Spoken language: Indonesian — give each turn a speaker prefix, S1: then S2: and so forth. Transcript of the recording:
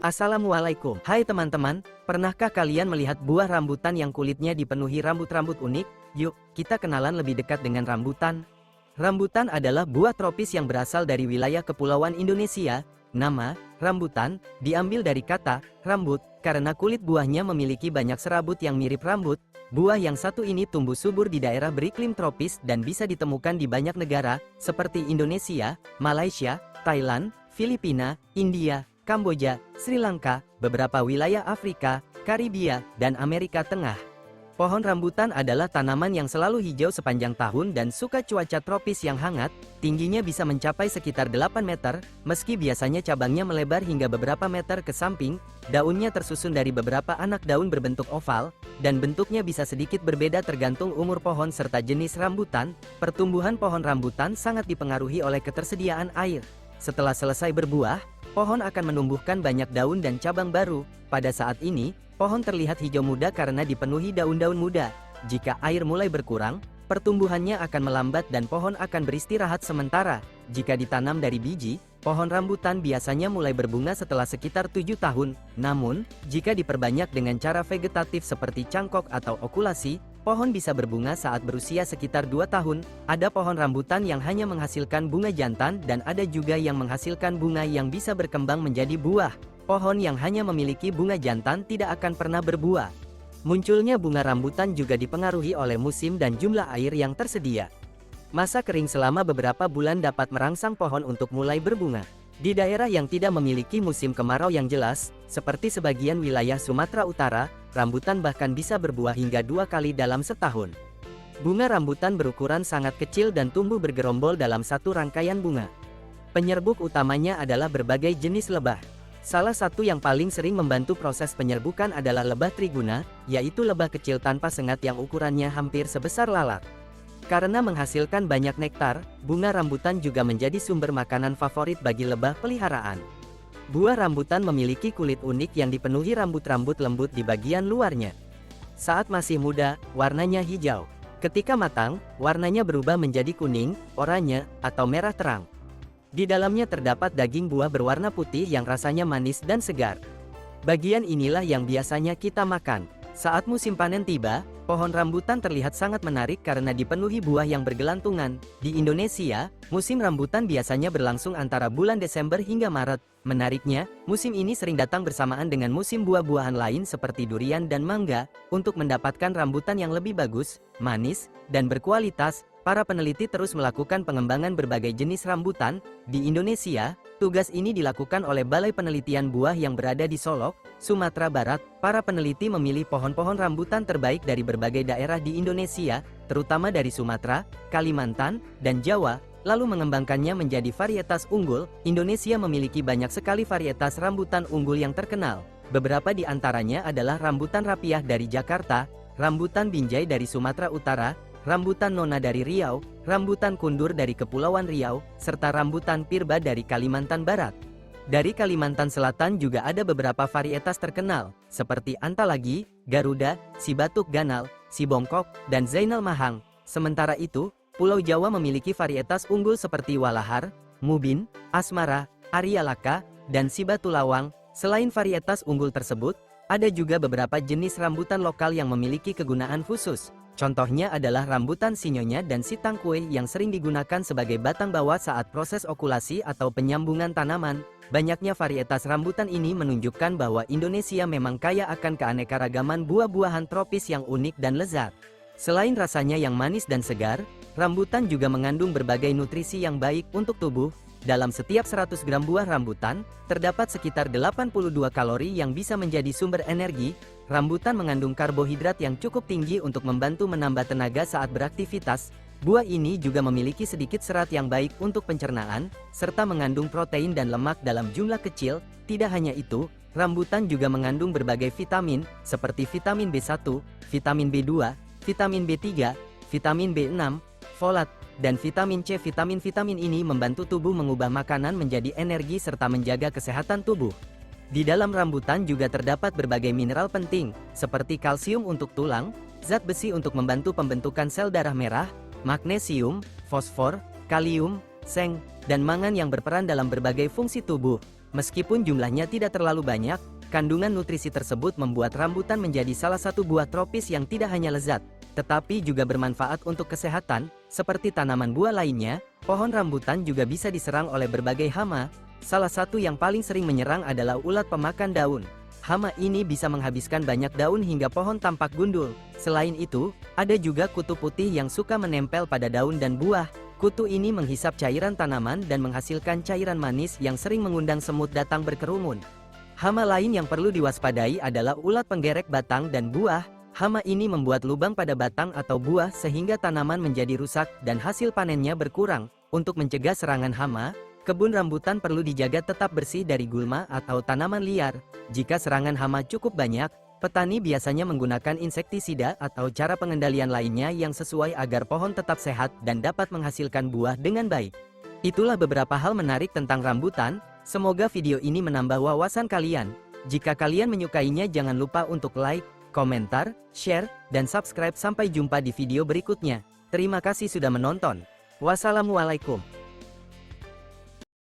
S1: Assalamualaikum. Hai teman-teman, pernahkah kalian melihat buah rambutan yang kulitnya dipenuhi rambut-rambut unik? Yuk, kita kenalan lebih dekat dengan rambutan. Rambutan adalah buah tropis yang berasal dari wilayah kepulauan Indonesia. Nama, rambutan, diambil dari kata, rambut, karena kulit buahnya memiliki banyak serabut yang mirip rambut. Buah yang satu ini tumbuh subur di daerah beriklim tropis dan bisa ditemukan di banyak negara, seperti Indonesia, Malaysia, Thailand, Filipina, India, Kamboja, Sri Lanka, beberapa wilayah Afrika, Karibia, dan Amerika Tengah. Pohon rambutan adalah tanaman yang selalu hijau sepanjang tahun dan suka cuaca tropis yang hangat. Tingginya bisa mencapai sekitar 8 meter, meski biasanya cabangnya melebar hingga beberapa meter ke samping. Daunnya tersusun dari beberapa anak daun berbentuk oval, dan bentuknya bisa sedikit berbeda tergantung umur pohon serta jenis rambutan. Pertumbuhan pohon rambutan sangat dipengaruhi oleh ketersediaan air. Setelah selesai berbuah, pohon akan menumbuhkan banyak daun dan cabang baru. Pada saat ini, pohon terlihat hijau muda karena dipenuhi daun-daun muda. Jika air mulai berkurang, pertumbuhannya akan melambat dan pohon akan beristirahat sementara. Jika ditanam dari biji, pohon rambutan biasanya mulai berbunga setelah sekitar 7 tahun. Namun, jika diperbanyak dengan cara vegetatif seperti cangkok atau okulasi, pohon bisa berbunga saat berusia sekitar 2 tahun. Ada pohon rambutan yang hanya menghasilkan bunga jantan dan ada juga yang menghasilkan bunga yang bisa berkembang menjadi buah. Pohon yang hanya memiliki bunga jantan tidak akan pernah berbuah. Munculnya bunga rambutan juga dipengaruhi oleh musim dan jumlah air yang tersedia. Masa kering selama beberapa bulan dapat merangsang pohon untuk mulai berbunga. Di daerah yang tidak memiliki musim kemarau yang jelas, seperti sebagian wilayah Sumatera Utara, rambutan bahkan bisa berbuah hingga 2 kali dalam setahun. Bunga rambutan berukuran sangat kecil dan tumbuh bergerombol dalam satu rangkaian bunga. Penyerbuk utamanya adalah berbagai jenis lebah. Salah satu yang paling sering membantu proses penyerbukan adalah lebah triguna, yaitu lebah kecil tanpa sengat yang ukurannya hampir sebesar lalat. Karena menghasilkan banyak nektar, bunga rambutan juga menjadi sumber makanan favorit bagi lebah peliharaan. Buah rambutan memiliki kulit unik yang dipenuhi rambut-rambut lembut di bagian luarnya. Saat masih muda, warnanya hijau. Ketika matang, warnanya berubah menjadi kuning, oranye, atau merah terang. Di dalamnya terdapat daging buah berwarna putih yang rasanya manis dan segar. Bagian inilah yang biasanya kita makan. Saat musim panen tiba, pohon rambutan terlihat sangat menarik karena dipenuhi buah yang bergelantungan. Di Indonesia, musim rambutan biasanya berlangsung antara bulan Desember hingga Maret. Menariknya, musim ini sering datang bersamaan dengan musim buah-buahan lain seperti durian dan mangga. Untuk mendapatkan rambutan yang lebih bagus, manis, dan berkualitas, para peneliti terus melakukan pengembangan berbagai jenis rambutan. Di Indonesia, tugas ini dilakukan oleh Balai Penelitian Buah yang berada di Solok, Sumatera Barat. Para peneliti memilih pohon-pohon rambutan terbaik dari berbagai daerah di Indonesia, terutama dari Sumatera, Kalimantan, dan Jawa, lalu mengembangkannya menjadi varietas unggul. Indonesia memiliki banyak sekali varietas rambutan unggul yang terkenal. Beberapa di antaranya adalah rambutan rapiah dari Jakarta, rambutan binjai dari Sumatera Utara, rambutan nona dari Riau, rambutan kundur dari Kepulauan Riau, serta rambutan pirba dari Kalimantan Barat. Dari Kalimantan Selatan juga ada beberapa varietas terkenal, seperti Antalagi, Garuda, Si Batuk Ganal, Si Bongkok, dan Zainal Mahang. Sementara itu, Pulau Jawa memiliki varietas unggul seperti Walahar, Mubin, Asmara, Arialaka, dan Si Batu Lawang. Selain varietas unggul tersebut, ada juga beberapa jenis rambutan lokal yang memiliki kegunaan khusus. Contohnya adalah rambutan sinyonya dan si tangkue yang sering digunakan sebagai batang bawah saat proses okulasi atau penyambungan tanaman. Banyaknya varietas rambutan ini menunjukkan bahwa Indonesia memang kaya akan keanekaragaman buah-buahan tropis yang unik dan lezat. Selain rasanya yang manis dan segar, rambutan juga mengandung berbagai nutrisi yang baik untuk tubuh. Dalam setiap 100 gram buah rambutan, terdapat sekitar 82 kalori yang bisa menjadi sumber energi. Rambutan mengandung karbohidrat yang cukup tinggi untuk membantu menambah tenaga saat beraktivitas. Buah ini juga memiliki sedikit serat yang baik untuk pencernaan, serta mengandung protein dan lemak dalam jumlah kecil. Tidak hanya itu, rambutan juga mengandung berbagai vitamin, seperti vitamin B1, vitamin B2, vitamin B3, vitamin B6, folat, dan vitamin C. Vitamin-vitamin ini membantu tubuh mengubah makanan menjadi energi serta menjaga kesehatan tubuh. Di dalam rambutan juga terdapat berbagai mineral penting, seperti kalsium untuk tulang, zat besi untuk membantu pembentukan sel darah merah, magnesium, fosfor, kalium, seng, dan mangan yang berperan dalam berbagai fungsi tubuh. Meskipun jumlahnya tidak terlalu banyak, kandungan nutrisi tersebut membuat rambutan menjadi salah satu buah tropis yang tidak hanya lezat, tetapi juga bermanfaat untuk kesehatan. Seperti tanaman buah lainnya, pohon rambutan juga bisa diserang oleh berbagai hama. Salah satu yang paling sering menyerang adalah ulat pemakan daun. Hama ini bisa menghabiskan banyak daun hingga pohon tampak gundul. Selain itu, ada juga kutu putih yang suka menempel pada daun dan buah. Kutu ini menghisap cairan tanaman dan menghasilkan cairan manis yang sering mengundang semut datang berkerumun. Hama lain yang perlu diwaspadai adalah ulat penggerek batang dan buah. Hama ini membuat lubang pada batang atau buah sehingga tanaman menjadi rusak dan hasil panennya berkurang. Untuk mencegah serangan hama, kebun rambutan perlu dijaga tetap bersih dari gulma atau tanaman liar. Jika serangan hama cukup banyak, petani biasanya menggunakan insektisida atau cara pengendalian lainnya yang sesuai agar pohon tetap sehat dan dapat menghasilkan buah dengan baik. Itulah beberapa hal menarik tentang rambutan. Semoga video ini menambah wawasan kalian. Jika kalian menyukainya, jangan lupa untuk like, komentar, share, dan subscribe. Sampai jumpa di video berikutnya. Terima kasih sudah menonton. Wassalamualaikum.